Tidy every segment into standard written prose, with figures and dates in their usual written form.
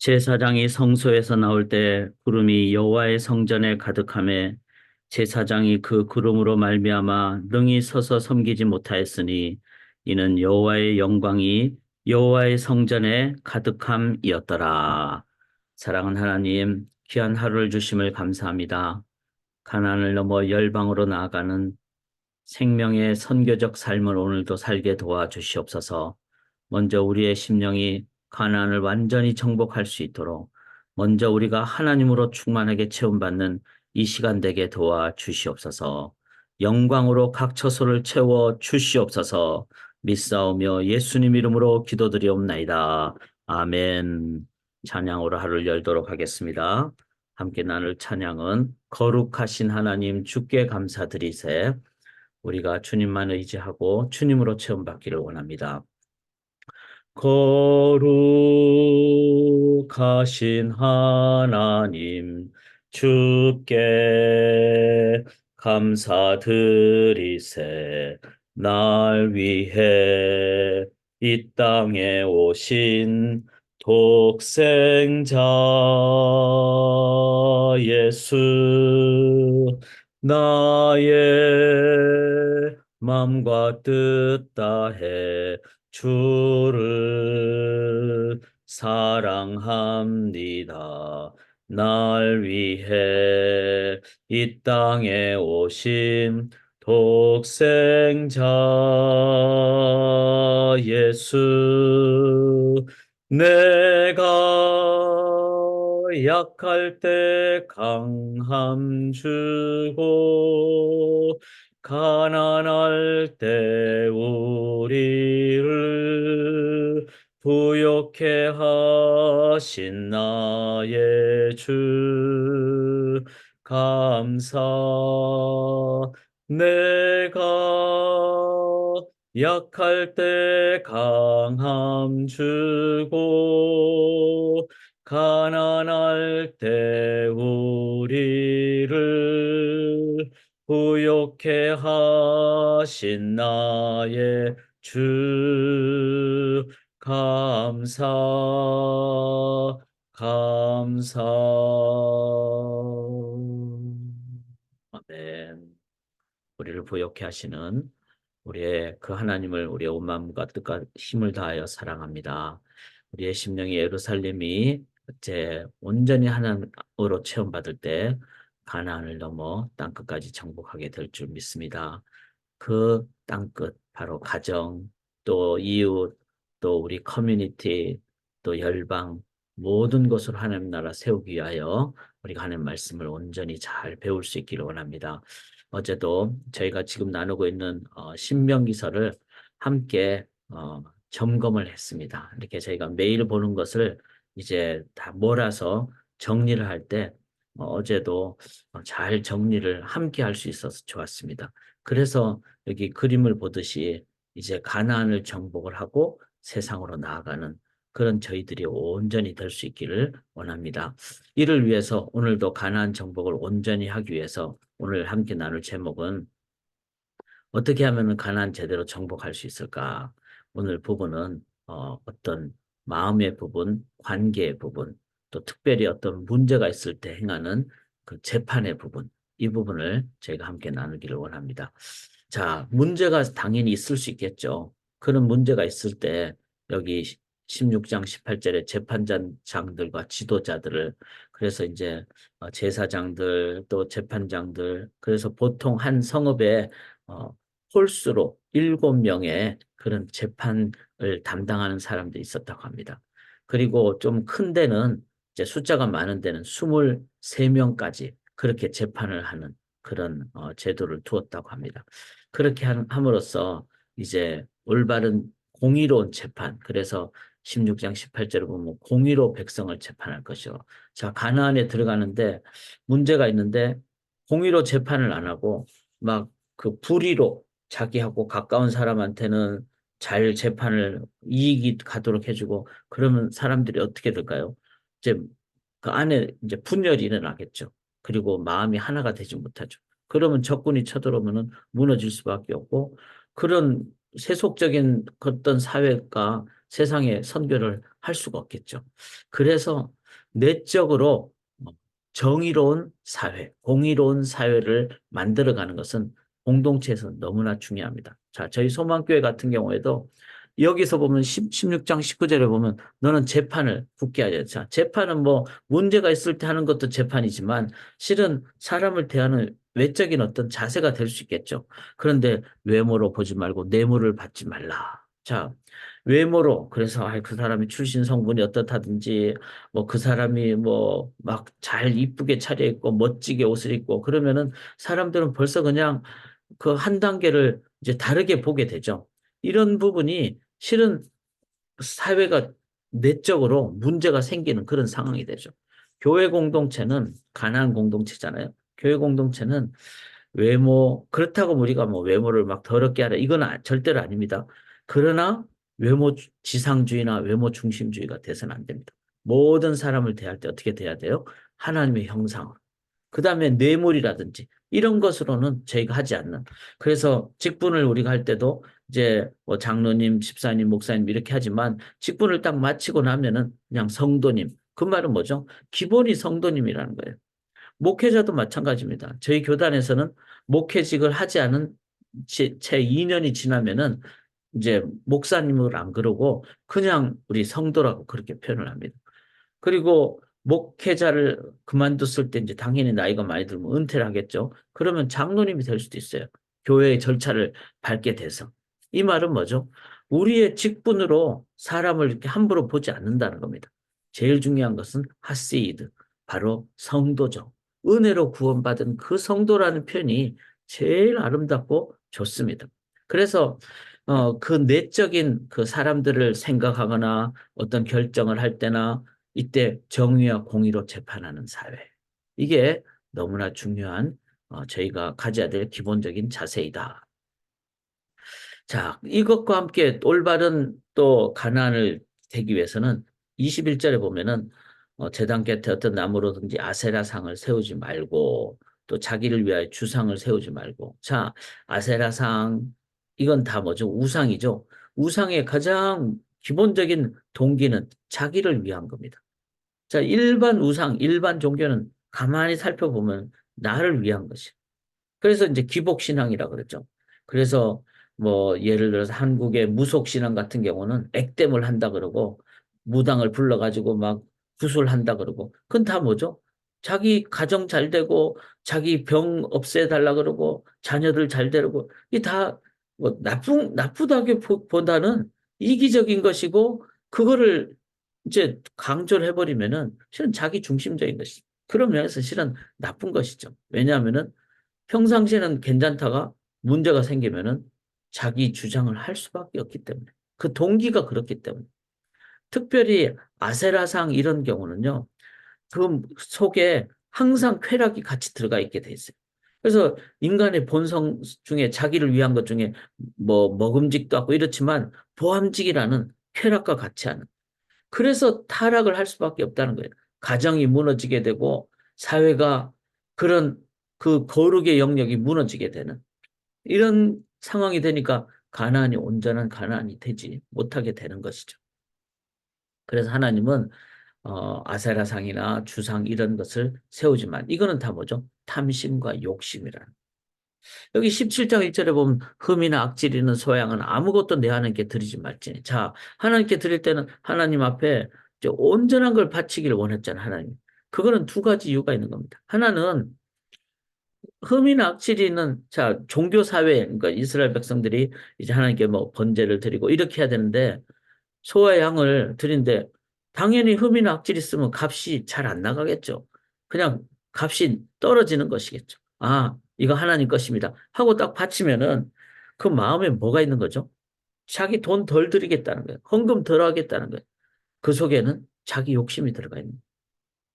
제사장이 성소에서 나올 때 구름이 여호와의 성전에 가득하매 제사장이 그 구름으로 말미암아 능히 서서 섬기지 못하였으니 이는 여호와의 영광이 여호와의 성전에 가득함이었더라. 사랑하는 하나님, 귀한 하루를 주심을 감사합니다. 가나안을 넘어 열방으로 나아가는 생명의 선교적 삶을 오늘도 살게 도와주시옵소서. 먼저 우리의 심령이 가나안을 완전히 정복할 수 있도록 먼저 우리가 하나님으로 충만하게 체험받는 이 시간 되게 도와주시옵소서. 영광으로 각 처소를 채워 주시옵소서. 믿사오며 예수님 이름으로 기도드리옵나이다. 아멘. 찬양으로 하루를 열도록 하겠습니다. 함께 나눌 찬양은 거룩하신 하나님 주께 감사드리세. 우리가 주님만 의지하고 주님으로 체험받기를 원합니다. 거룩하신 하나님 주께 감사드리세. 날 위해 이 땅에 오신 독생자 예수, 나의 마음과 뜻 다해 주를 사랑합니다. 날 위해 이 땅에 오신 독생자 예수, 내가 약할 때 강함 주고 가난할 때 우리를 부욕해 하신 나의 주 감사. 내가 약할 때 강함 주고 가난할 때 우리를 부욕해 하신 나의 주 감사. 감사. 아멘. 우리를 부욕해 하시는 우리의 그 하나님을 우리의 온 마음과 뜻과 힘을 다하여 사랑합니다. 우리의 심령이 예루살렘이 이제 온전히 하나님으로 체험받을 때 가나안을 넘어 땅끝까지 정복하게 될 줄 믿습니다. 그 땅끝, 바로 가정, 또 이웃, 또 우리 커뮤니티, 또 열방, 모든 것으로 하나님 나라 세우기 위하여 우리가 하나님 말씀을 온전히 잘 배울 수 있기를 원합니다. 어제도 저희가 지금 나누고 있는 신명기서를 함께 점검을 했습니다. 이렇게 저희가 매일 보는 것을 이제 다 몰아서 정리를 할 때 어제도 잘 정리를 함께 할 수 있어서 좋았습니다. 그래서 여기 그림을 보듯이 이제 가나안을 정복을 하고 세상으로 나아가는 그런 저희들이 온전히 될 수 있기를 원합니다. 이를 위해서 오늘도 가나안 정복을 온전히 하기 위해서 오늘 함께 나눌 제목은 어떻게 하면 가나안 제대로 정복할 수 있을까? 오늘 부분은 어떤 마음의 부분, 관계의 부분, 또 특별히 어떤 문제가 있을 때 행하는 그 재판의 부분, 이 부분을 저희가 함께 나누기를 원합니다. 자, 문제가 당연히 있을 수 있겠죠. 그런 문제가 있을 때 여기 16장 18절에 재판장들과 지도자들을, 그래서 이제 제사장들 또 재판장들, 그래서 보통 한 성읍에 어, 홀수로 7명의 그런 재판을 담당하는 사람들이 있었다고 합니다. 그리고 좀 큰 데는 이제 숫자가 많은 데는 23명까지 그렇게 재판을 하는 그런 제도를 두었다고 합니다. 그렇게 함으로써 이제 올바른 공의로운 재판, 그래서 16장 18절을 보면 공의로 백성을 재판할 것이요. 자, 가나안에 들어가는데 문제가 있는데 공의로 재판을 안 하고 막 그 불의로 자기하고 가까운 사람한테는 잘 재판을 이익이 가도록 해주고 그러면 사람들이 어떻게 될까요? 이제 그 안에 이제 분열이 일어나겠죠. 그리고 마음이 하나가 되지 못하죠. 그러면 적군이 쳐들어오면은 무너질 수밖에 없고 그런 세속적인 어떤 사회가 세상에 선교를 할 수가 없겠죠. 그래서 내적으로 정의로운 사회, 공의로운 사회를 만들어가는 것은 공동체에서 너무나 중요합니다. 자, 저희 소망교회 같은 경우에도 여기서 보면 16장 19절에 보면 너는 재판을 굳게 하자. 자, 재판은 뭐 문제가 있을 때 하는 것도 재판이지만 실은 사람을 대하는 외적인 어떤 자세가 될 수 있겠죠. 그런데 외모로 보지 말고 뇌물을 받지 말라. 자, 외모로 그래서 그 사람이 출신 성분이 어떻다든지 뭐 그 사람이 뭐 막 잘 이쁘게 차려입고 멋지게 옷을 입고 그러면은 사람들은 벌써 그냥 그 한 단계를 이제 다르게 보게 되죠. 이런 부분이 실은 사회가 내적으로 문제가 생기는 그런 상황이 되죠. 교회 공동체는 가난한 공동체잖아요. 교회 공동체는 외모, 그렇다고 우리가 뭐 외모를 막 더럽게 하라. 이건 절대로 아닙니다. 그러나 외모 지상주의나 외모 중심주의가 돼서는 안 됩니다. 모든 사람을 대할 때 어떻게 돼야 돼요? 하나님의 형상으로. 그 다음에 뇌물이라든지 이런 것으로는 저희가 하지 않는. 그래서 직분을 우리가 할 때도 이제 뭐 장로님, 집사님, 목사님 이렇게 하지만 직분을 딱 마치고 나면은 그냥 성도님. 그 말은 뭐죠? 기본이 성도님이라는 거예요. 목회자도 마찬가지입니다. 저희 교단에서는 목회직을 하지 않은 채 2년이 지나면은 이제 목사님을 안 그러고 그냥 우리 성도라고 그렇게 표현을 합니다. 그리고 목회자를 그만뒀을 때 이제 당연히 나이가 많이 들면 은퇴를 하겠죠. 그러면 장로님이 될 수도 있어요. 교회의 절차를 밟게 돼서. 이 말은 뭐죠? 우리의 직분으로 사람을 이렇게 함부로 보지 않는다는 겁니다. 제일 중요한 것은 하시이드, 바로 성도죠. 은혜로 구원받은 그 성도라는 표현이 제일 아름답고 좋습니다. 그래서 그 내적인 그 사람들을 생각하거나 어떤 결정을 할 때나 이때 정의와 공의로 재판하는 사회. 이게 너무나 중요한 저희가 가져야 될 기본적인 자세이다. 자, 이것과 함께 올바른 또 가난을 되기 위해서는 21절에 보면은 제단 곁에 어떤 나무로든지 아세라상을 세우지 말고 또 자기를 위하여 주상을 세우지 말고. 자, 아세라상 이건 다 뭐죠? 우상이죠. 우상의 가장 기본적인 동기는 자기를 위한 겁니다. 자, 일반 우상, 일반 종교는 가만히 살펴보면 나를 위한 것이에요. 그래서 이제 기복신앙이라 그랬죠. 그래서 뭐 예를 들어서 한국의 무속신앙 같은 경우는 액땜을 한다 그러고 무당을 불러가지고 막 구술한다 그러고 그건 다 뭐죠? 자기 가정 잘 되고 자기 병 없애달라 그러고 자녀들 잘 되고 이게 다 뭐 나쁘다기보다는 이기적인 것이고 그거를 이제 강조를 해버리면은 실은 자기 중심적인 것이죠. 그런 면에서 실은 나쁜 것이죠. 왜냐하면은 평상시에는 괜찮다가 문제가 생기면은 자기 주장을 할 수밖에 없기 때문에 그 동기가 그렇기 때문에 특별히 아세라상 이런 경우는요 그 속에 항상 쾌락이 같이 들어가 있게 돼 있어요. 그래서 인간의 본성 중에 자기를 위한 것 중에 뭐 먹음직도 하고 이렇지만 보암직이라는 쾌락과 같이 하는 그래서 타락을 할 수밖에 없다는 거예요. 가정이 무너지게 되고 사회가 그런 그 거룩의 영역이 무너지게 되는 이런 상황이 되니까 가나안이 온전한 가나안이 되지 못하게 되는 것이죠. 그래서 하나님은 아세라상이나 주상 이런 것을 세우지만 이거는 다 뭐죠? 탐심과 욕심이라는. 여기 17장 1절에 보면 흠이나 악질이는 소양은 아무것도 내 하나님께 드리지 말지니. 자, 하나님께 드릴 때는 하나님 앞에 이제 온전한 걸 바치기를 원했잖아요, 하나님. 그거는 두 가지 이유가 있는 겁니다. 하나는 흠이나 악질이는 자, 종교 사회, 그러니까 이스라엘 백성들이 이제 하나님께 뭐 번제를 드리고 이렇게 해야 되는데 소와 양을 드린데 당연히 흠이나 악질이 있으면 값이 잘 안 나가겠죠. 그냥 값이 떨어지는 것이겠죠. 아, 이거 하나님 것입니다. 하고 딱 바치면은 그 마음에 뭐가 있는 거죠? 자기 돈 덜 들이겠다는 거예요. 헌금 덜 하겠다는 거예요. 그 속에는 자기 욕심이 들어가 있는 거예요.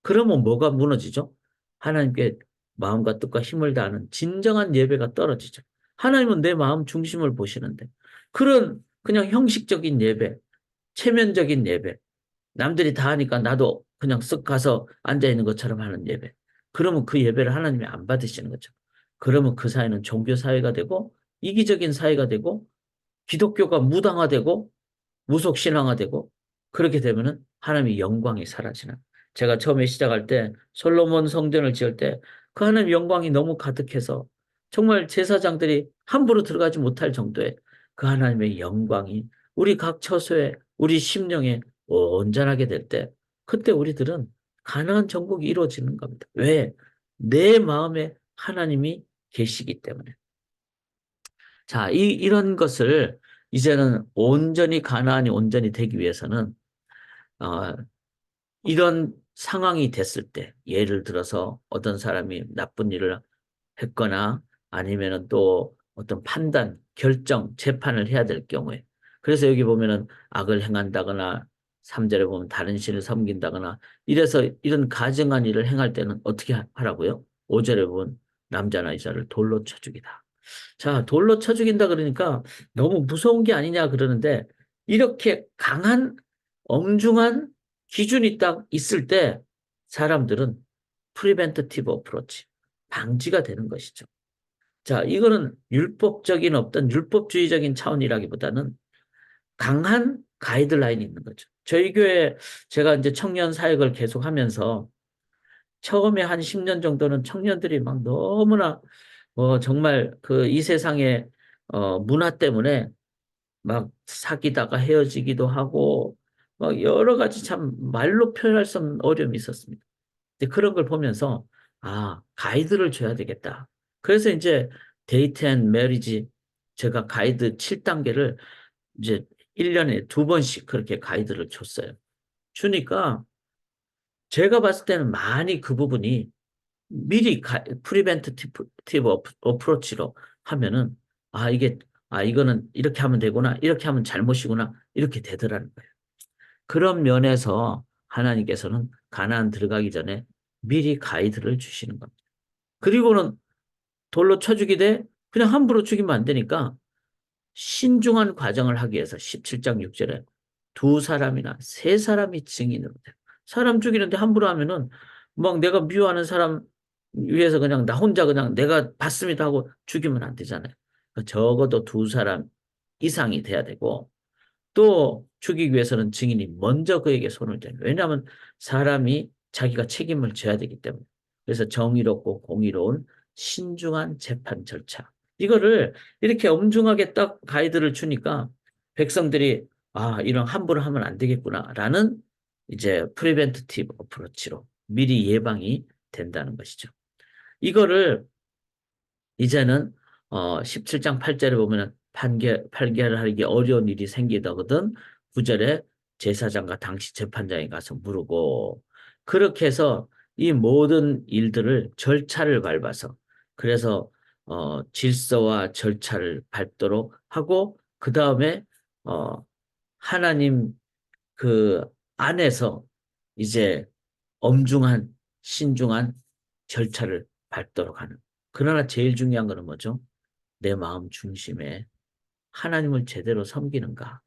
그러면 뭐가 무너지죠? 하나님께 마음과 뜻과 힘을 다하는 진정한 예배가 떨어지죠. 하나님은 내 마음 중심을 보시는데 그런 그냥 형식적인 예배, 체면적인 예배, 남들이 다 하니까 나도 그냥 쓱 가서 앉아 있는 것처럼 하는 예배. 그러면 그 예배를 하나님이 안 받으시는 거죠. 그러면 그 사회는 종교 사회가 되고 이기적인 사회가 되고 기독교가 무당화되고 무속 신앙화되고 그렇게 되면은 하나님의 영광이 사라지는. 제가 처음에 시작할 때 솔로몬 성전을 지을 때 그 하나님의 영광이 너무 가득해서 정말 제사장들이 함부로 들어가지 못할 정도의 그 하나님의 영광이 우리 각 처소에 우리 심령에 온전하게 될 때 그때 우리들은 가나안 정복이 이루어지는 겁니다. 왜? 내 마음에 하나님이 계시기 때문에. 자, 이런 것을 이제는 온전히 가나안이 온전히 되기 위해서는 어, 이런 상황이 됐을 때 예를 들어서 어떤 사람이 나쁜 일을 했거나 아니면은 또 어떤 판단, 결정, 재판을 해야 될 경우에 그래서 여기 보면은 악을 행한다거나 3절에 보면 다른 신을 섬긴다거나 이래서 이런 가증한 일을 행할 때는 어떻게 하라고요? 5절에 보면 남자나 여자를 돌로 쳐 죽이다. 자, 돌로 쳐 죽인다 그러니까 너무 무서운 게 아니냐 그러는데 이렇게 강한 엄중한 기준이 딱 있을 때 사람들은 프리벤티브 어프로치, 방지가 되는 것이죠. 자, 이거는 율법적인 어떤 율법주의적인 차원이라기보다는 강한 가이드라인이 있는 거죠. 저희 교회 제가 이제 청년 사역을 계속 하면서 처음에 한 10년 정도는 청년들이 막 너무나 정말 그 이 세상의 문화 때문에 막 사귀다가 헤어지기도 하고 막 여러 가지 참 말로 표현할 수 없는 어려움이 있었습니다. 근데 그런 걸 보면서 아, 가이드를 줘야 되겠다. 그래서 이제 데이트 앤 메리지 제가 가이드 7단계를 이제 1년에 2번씩 그렇게 가이드를 줬어요. 주니까 제가 봤을 때는 많이 그 부분이 미리 프리벤티브 어프로치로 하면은 이게 이거는 이렇게 하면 되구나 이렇게 하면 잘못이구나 이렇게 되더라는 거예요. 그런 면에서 하나님께서는 가나안 들어가기 전에 미리 가이드를 주시는 겁니다. 그리고는 돌로 쳐 죽이되 그냥 함부로 죽이면 안 되니까 신중한 과정을 하기 위해서 17장 6절에 두 사람이나 세 사람이 증인으로 돼요. 사람 죽이는데 함부로 하면은 막 내가 미워하는 사람 위해서 그냥 나 혼자 그냥 내가 봤습니다 하고 죽이면 안 되잖아요. 그러니까 적어도 두 사람 이상이 돼야 되고 또 죽이기 위해서는 증인이 먼저 그에게 손을 대는 거예요. 왜냐하면 사람이 자기가 책임을 져야 되기 때문에. 그래서 정의롭고 공의로운 신중한 재판 절차. 이거를 이렇게 엄중하게 딱 가이드를 주니까 백성들이 이런 함부로 하면 안 되겠구나라는 이제 프리벤티브 어프로치로 미리 예방이 된다는 것이죠. 이거를 이제는 17장 8절에 보면은 판결을 하기 어려운 일이 생기거든 9절에 제사장과 당시 재판장에 가서 물고 그렇게 해서 이 모든 일들을 절차를 밟아서 그래서 질서와 절차를 밟도록 하고 그 다음에 어, 하나님 그 안에서 이제 엄중한 신중한 절차를 밟도록 하는. 그러나 제일 중요한 거는 뭐죠? 내 마음 중심에 하나님을 제대로 섬기는가.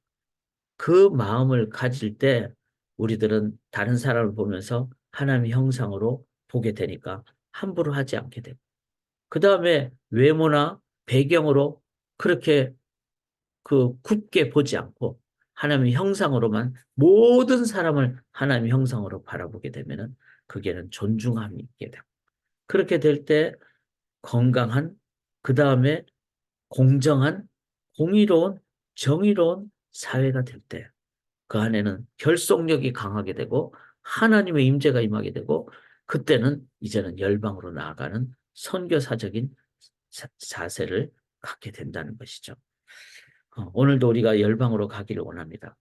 그 마음을 가질 때 우리들은 다른 사람을 보면서 하나님의 형상으로 보게 되니까 함부로 하지 않게 되고. 그 다음에 외모나 배경으로 그렇게 그 굳게 보지 않고 하나님의 형상으로만 모든 사람을 하나님의 형상으로 바라보게 되면은 그게는 존중함이 있게 되고. 그렇게 될 때 건강한, 그 다음에 공정한, 공의로운, 정의로운 사회가 될 때, 그 안에는 결속력이 강하게 되고, 하나님의 임재가 임하게 되고, 그때는 이제는 열방으로 나아가는 선교사적인 자세를 갖게 된다는 것이죠. 오늘도 우리가 열방으로 가기를 원합니다.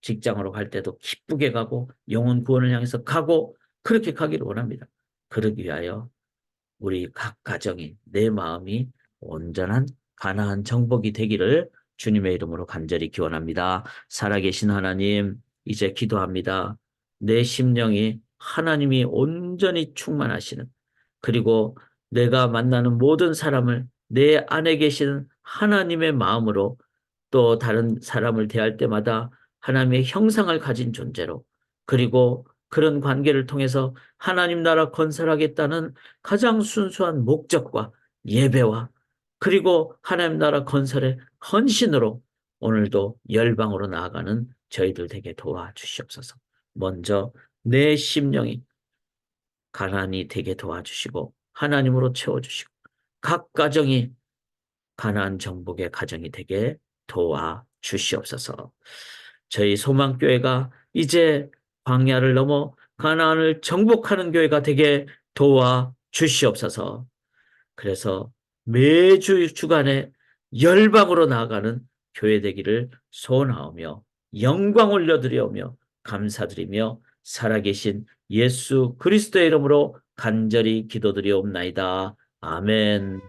직장으로 갈 때도 기쁘게 가고, 영혼 구원을 향해서 가고, 그렇게 가기를 원합니다. 그러기 위하여 우리 각 가정이 내 마음이 온전한 가나안 정복이 되기를 주님의 이름으로 간절히 기원합니다. 살아계신 하나님, 이제 기도합니다. 내 심령이 하나님이 온전히 충만하시는 그리고 내가 만나는 모든 사람을 내 안에 계시는 하나님의 마음으로 또 다른 사람을 대할 때마다 하나님의 형상을 가진 존재로 그리고 그런 관계를 통해서 하나님 나라 건설하겠다는 가장 순수한 목적과 예배와 그리고 하나님 나라 건설의 헌신으로 오늘도 열방으로 나아가는 저희들 되게 도와주시옵소서. 먼저 내 심령이 가난이 되게 도와주시고 하나님으로 채워주시고 각 가정이 가나안 정복의 가정이 되게 도와주시옵소서. 저희 소망교회가 이제 광야를 넘어 가나안을 정복하는 교회가 되게 도와주시옵소서. 그래서 매주 주간에 열방으로 나아가는 교회 되기를 소원하오며 영광 올려드리오며 감사드리며 살아계신 예수 그리스도의 이름으로 간절히 기도드리옵나이다. 아멘.